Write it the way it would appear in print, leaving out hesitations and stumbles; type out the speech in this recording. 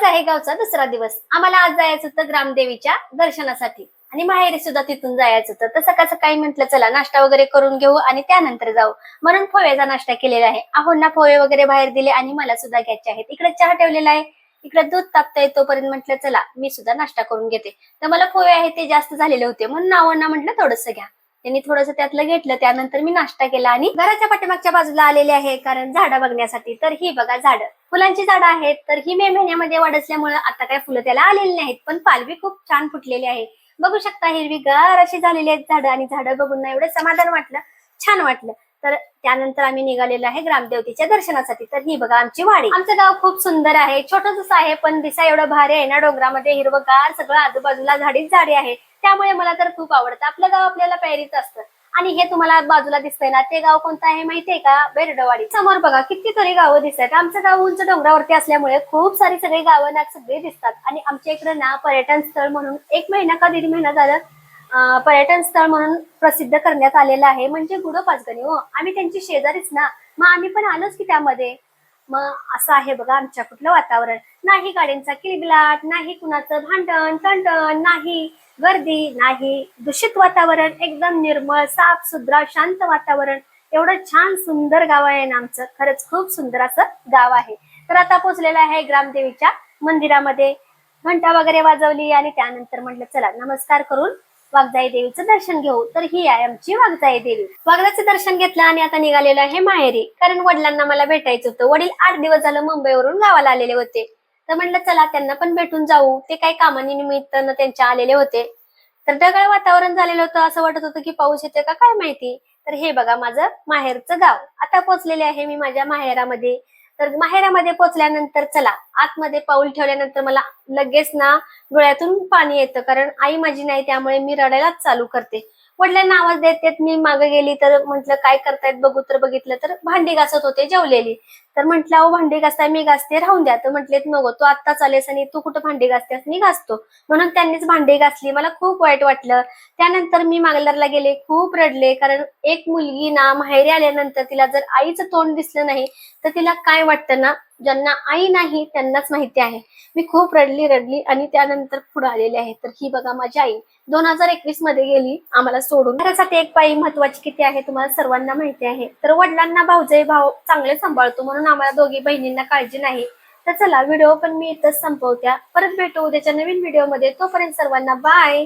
आज आहे गावचा दुसरा दिवस. आम्हाला आज जायचं होतं ग्रामदेवीच्या दर्शनासाठी आणि माहेरी सुद्धा तिथून जायचं होतं. तर सकाळ सकाळी म्हटलं चला नाश्ता वगैरे करून घेऊ आणि त्यानंतर जाऊ, म्हणून पोहेचा नाश्ता केलेला आहे. आहोंना पोहे वगैरे बाहेर दिले आणि मला सुद्धा घ्यायचे आहेत. इकडे चहा ठेवलेला आहे, इकडे दूध तापतंय. तोपर्यंत म्हटलं चला मी सुद्धा नाश्ता करून घेते. तर मला पोहे आहे ते जास्त झालेले होते म्हणून आहोंना म्हटलं थोडस घ्या. त्यांनी थोडंसं त्यातलं घेतलं. त्यानंतर मी नाश्ता केला आणि घराच्या पाठीमागच्या बाजूला आलेले आहे कारण झाडं बघण्यासाठी. तर ही बघा झाडं, फुलांची झाडं आहेत. तर ही मे महिन्यामध्ये वाढ असल्यामुळे आता काय फुलं त्याला आलेली नाहीत, पण पालवी खूप छान फुटलेली आहे. बघू शकता हिरवीगार अशी झालेली आहेत झाडं आणि झाडं बघून ना एवढं समाधान वाटलं, छान वाटलं. तर त्यानंतर आम्ही निघालेलो आहे ग्रामदेवतेच्या दर्शनासाठी. तर ही बघा आमची वाडी. आमचं गाव खूप सुंदर आहे, छोटंच आहे पण दिसा एवढं भारी आहे ना. डोंगरामध्ये हिरवगार सगळं, आजूबाजूला झाडीच झाडी आहे. त्यामुळे मला तर खूप आवडतं. आपलं गाव आपल्याला प्यारीच असतं. आणि हे तुम्हाला बाजूला दिसतंय ना, ते गाव कोणतं आहे माहितीये का? बेरडवाडी. समोर बघा कितीतरी गावं दिसतात. आमचं गाव उंच डोंगरावरती असल्यामुळे खूप सारी सगळी गावं ना सगळे दिसतात. आणि आमच्या इकडे ना पर्यटन स्थळ म्हणून 1 महिना का 1.5 महिना झालं पर्यटन स्थळ म्हणून प्रसिद्ध करण्यात आलेलं आहे, म्हणजे गुढोपाचगणी. हो, आम्ही त्यांची शेजारीच ना, मग आम्ही पण आलोच की त्यामध्ये. मग असं आहे बघा आमच्या कुठलं वातावरण. नाही गाड्यांचा किलबिलाट, नाही कुणाचं भांडण तंटण, नाही गर्दी, नाही दूषित वातावरण. एकदम निर्मळ, साफ सुद्रा, शांत वातावरण. एवढं छान सुंदर गाव आहे ना आमचं. खरंच खूप सुंदर असं गाव आहे. तर आता पोहोचलेलं आहे ग्रामदेवीच्या मंदिरामध्ये. घंटा वगैरे वाजवली आणि त्यानंतर म्हटलं चला नमस्कार करून वाघजाई देवीचं दर्शन घेऊ. तर ही आहे आमची वाघजाई देवी. वाघजाचं दर्शन घेतलं आणि आता निघालेलं आहे माहेरी, कारण वडिलांना मला भेटायचं होतं. वडील 8 दिवस झालं मुंबईवरून गावाला आलेले होते. तर म्हटलं चला त्यांना पण भेटून जाऊ. ते काही कामानिमित्तानं त्यांच्या आलेले होते. तर ढगाळ वातावरण झालेलं होतं, असं वाटत होतं की पाऊस येते का काय माहिती. तर हे बघा माझं माहेरचं गाव. आता पोहोचलेले आहे मी माझ्या माहेरामध्ये. तर माहेरामध्ये पोहोचल्यानंतर चला आतमध्ये पाऊल ठेवल्यानंतर मला लगेच ना डोळ्यातून पाणी येतं, कारण आई माझी नाही, त्यामुळे मी रडायलाच चालू करते. वडिलांना आवाज देत देत मी मागे गेली. तर म्हंटल काय करतायत बघू. तर बघितलं तर भांडी घासत होते जेवलेली. तर म्हंटल अहो भांडी घासताय, मी घासते राहून द्या. तर म्हटलेत नको, तू आत्ताच आलेस आणि तू कुठं भांडी घासतेस, मी घासतो. म्हणून त्यांनीच भांडी घासली. मला खूप वाईट वाटलं. त्यानंतर मी मागलरला गेले, खूप रडले, कारण एक मुलगी ना माहेरी आल्यानंतर तिला जर आईचं तोंड दिसलं नाही तर तिला काय वाटतं ना. ज्यांना आई नाही त्यांनाच माहिती आहे. मी खूप रडली आणि त्यानंतर पुढे आलेले आहे. तर ही बघा माझी आई 2021 मध्ये गेली आम्हाला सोडून. घरासाठी एक बाई महत्वाची किती आहे तुम्हाला सर्वांना माहिती आहे. तर वडिलांना भाऊजाई भाऊ चांगले सांभाळतो म्हणून आम्हाला दोघी बहिणींना काळजी नाही. तर चला व्हिडिओ पण मी इथंच संपवत्या. परत भेटू उद्याच्या नवीन व्हिडिओ मध्ये. तोपर्यंत सर्वांना बाय.